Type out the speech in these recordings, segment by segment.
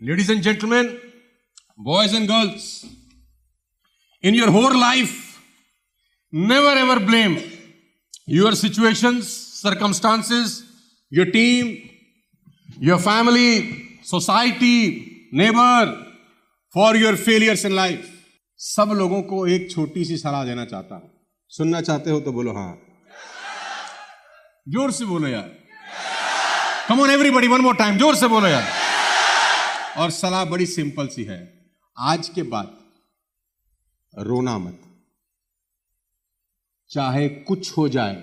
Ladies and gentlemen, boys and girls, in your whole life, never ever blame your situations, circumstances, your team, your family, society, neighbor for your failures in life. सब लोगों को एक छोटी सी सलाह देना चाहता हूं. सुनना चाहते हो तो बोलो हाँ. जोर से बोलो यार. Come on everybody, one more time. जोर से बोलो यार. और सलाह बड़ी सिंपल सी है. आज के बाद रोना मत. चाहे कुछ हो जाए,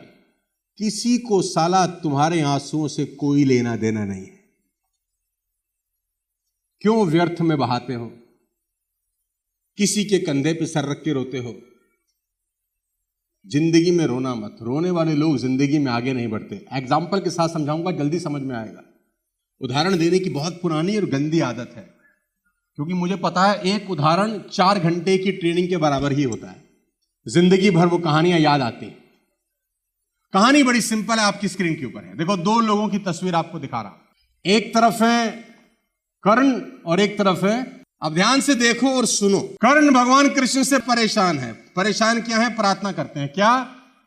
किसी को साला तुम्हारे आंसुओं से कोई लेना देना नहीं है. क्यों व्यर्थ में बहाते हो? किसी के कंधे पे सर रख के रोते हो? जिंदगी में रोना मत. रोने वाले लोग जिंदगी में आगे नहीं बढ़ते. एग्जाम्पल के साथ समझाऊंगा, जल्दी समझ में आएगा. उदाहरण देने की बहुत पुरानी और गंदी आदत है, क्योंकि मुझे पता है एक उदाहरण 4 घंटे की ट्रेनिंग के बराबर ही होता है. जिंदगी भर वो कहानियां याद आती हैं. कहानी बड़ी सिंपल है, आपकी स्क्रीन के ऊपर है. देखो, 2 लोगों की तस्वीर आपको दिखा रहा हूं. एक तरफ है कर्ण और एक तरफ है. अब ध्यान से देखो और सुनो. कर्ण भगवान कृष्ण से परेशान है. परेशान क्या है? प्रार्थना करते हैं. क्या?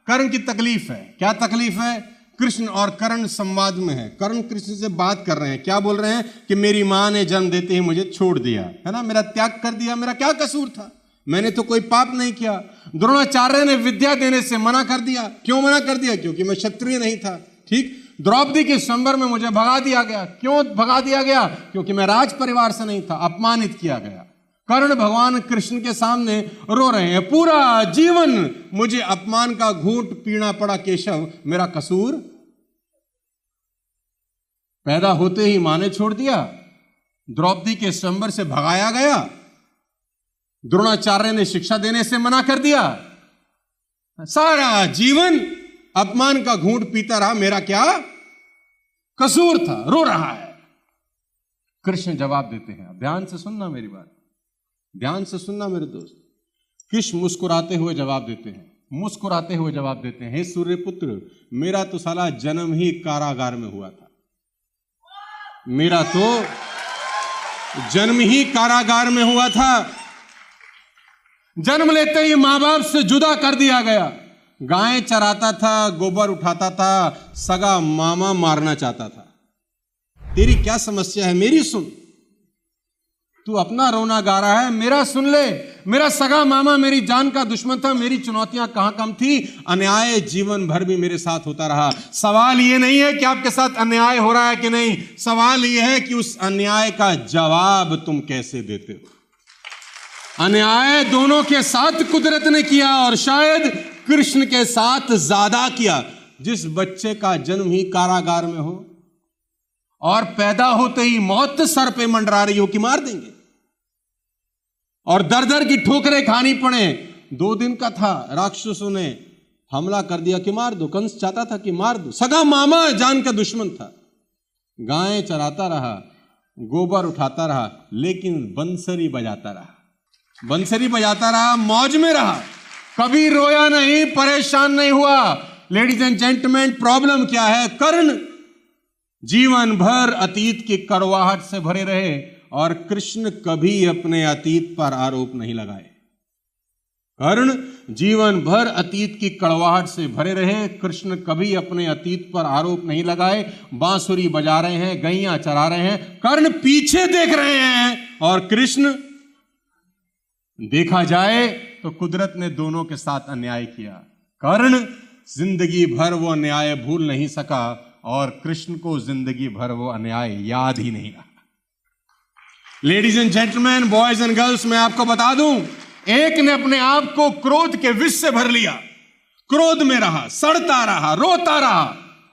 कर्ण की तकलीफ है. क्या तकलीफ है? कृष्ण और कर्ण संवाद में है. कर्ण कृष्ण से बात कर रहे हैं. क्या बोल रहे हैं? कि मेरी मां ने जन्म देते ही मुझे छोड़ दिया है ना, मेरा त्याग कर दिया. मेरा क्या कसूर था? मैंने तो कोई पाप नहीं किया. द्रोणाचार्य ने विद्या देने से मना कर दिया. क्यों मना कर दिया? क्योंकि मैं क्षत्रिय नहीं था. ठीक. द्रौपदी के स्वयंवर में मुझे भगा दिया गया. क्यों भगा दिया गया? क्योंकि मैं राज परिवार से नहीं था. अपमानित किया गया. कर्ण भगवान कृष्ण के सामने रो रहे हैं. पूरा जीवन मुझे अपमान का घूंट पीना पड़ा केशव, मेरा कसूर? पैदा होते ही मां ने छोड़ दिया. द्रौपदी के स्वयंवर से भगाया गया. द्रोणाचार्य ने शिक्षा देने से मना कर दिया. सारा जीवन अपमान का घूंट पीता रहा, मेरा क्या कसूर था? रो रहा है. कृष्ण जवाब देते हैं. ध्यान से सुनना मेरी बात, ध्यान से सुनना मेरे दोस्त. कृष्ण मुस्कुराते हुए जवाब देते हैं. मुस्कुराते हुए जवाब देते हैं, हे सूर्यपुत्र, मेरा तो साला जन्म ही कारागार में हुआ था. मेरा तो जन्म ही कारागार में हुआ था. जन्म लेते ही मां बाप से जुदा कर दिया गया. गायें चराता था, गोबर उठाता था, सगा मामा मारना चाहता था. तेरी क्या समस्या है? मेरी सुन. तू अपना रोना गा रहा है, मेरा सुन ले. मेरा सगा मामा मेरी जान का दुश्मन था. मेरी चुनौतियां कहां कम थी? अन्याय जीवन भर भी मेरे साथ होता रहा. सवाल यह नहीं है कि आपके साथ अन्याय हो रहा है कि नहीं. सवाल यह है कि उस अन्याय का जवाब तुम कैसे देते हो. अन्याय दोनों के साथ कुदरत ने किया, और शायद कृष्ण के साथ ज्यादा किया. जिस बच्चे का जन्म ही कारागार में हो और पैदा होते ही मौत सर पे मंडरा रही हो कि मार देंगे, और दर दर की ठोकरें खानी पड़े. 2 दिन का था, राक्षसों ने हमला कर दिया कि मार दो. कंस चाहता था कि मार दो. सगा मामा जान का दुश्मन था. गायें चराता रहा, गोबर उठाता रहा, लेकिन बंसरी बजाता रहा. बंसरी बजाता रहा, मौज में रहा. कभी रोया नहीं, परेशान नहीं हुआ. लेडीज एंड जेंटलमैन, प्रॉब्लम क्या है? कर्ण जीवन भर अतीत की कड़वाहट से भरे रहे, और कृष्ण कभी अपने अतीत पर आरोप नहीं लगाए. कर्ण जीवन भर अतीत की कड़वाहट से भरे रहे, कृष्ण कभी अपने अतीत पर आरोप नहीं लगाए. बांसुरी बजा रहे हैं, गैया चरा रहे हैं, कर्ण पीछे देख रहे हैं, और कृष्ण, देखा जाए तो कुदरत ने दोनों के साथ अन्याय किया. कर्ण जिंदगी भर वो अन्याय भूल नहीं सका, और कृष्ण को जिंदगी भर वो अन्याय याद ही नहीं रहा. Ladies and gentleman, boys and girls, मैं आपको बता दूं, एक ने अपने आप को क्रोध के विष से भर लिया, क्रोध में रहा, सड़ता रहा, रोता रहा,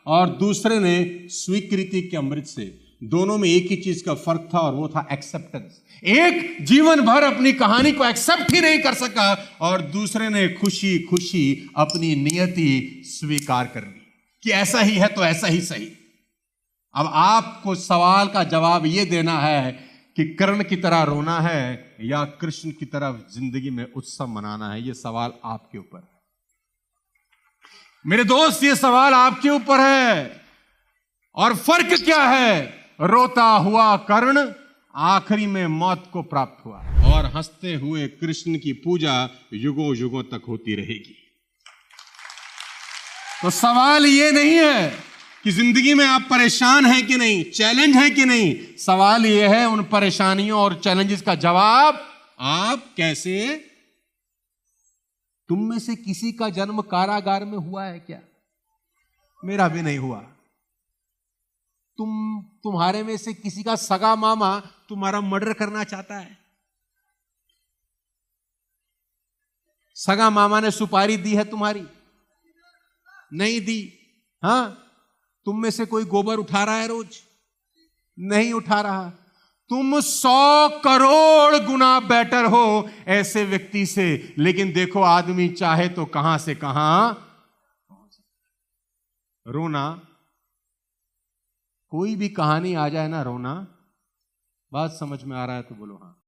और दूसरे ने स्वीकृति के अमृत से. दोनों में एक ही चीज का फर्क था, और वो था एक्सेप्टेंस. एक जीवन भर अपनी कहानी को एक्सेप्ट ही नहीं कर सका, और दूसरे ने खुशी खुशी अपनी नियति स्वीकार कर ली कि ऐसा ही है तो ऐसा ही सही. अब आपको सवाल का जवाब यह देना है कि कर्ण की तरह रोना है या कृष्ण की तरह जिंदगी में उत्सव मनाना है. यह सवाल आपके ऊपर है मेरे दोस्त, यह सवाल आपके ऊपर है. और फर्क क्या है? रोता हुआ कर्ण आखिरी में मौत को प्राप्त हुआ, और हंसते हुए कृष्ण की पूजा युगों युगों तक होती रहेगी। तो सवाल ये नहीं है कि जिंदगी में आप परेशान हैं कि नहीं, चैलेंज है कि नहीं, सवाल ये है उन परेशानियों और चैलेंजेस का जवाब आप कैसे। तुम में से किसी का जन्म कारागार में हुआ है क्या? मेरा भी नहीं हुआ। तुम्हारे में से किसी का सगा मामा तुम्हारा मर्डर करना चाहता है? सगा मामा ने सुपारी दी है तुम्हारी? नहीं दी। हां, तुम में से कोई गोबर उठा रहा है रोज? नहीं उठा रहा। तुम 100 करोड़ गुना बेटर हो ऐसे व्यक्ति से, लेकिन देखो आदमी चाहे तो कहां से कहां। रोना, कोई भी कहानी आ जाए ना, रोना। बात समझ में आ रहा है तो बोलो हाँ।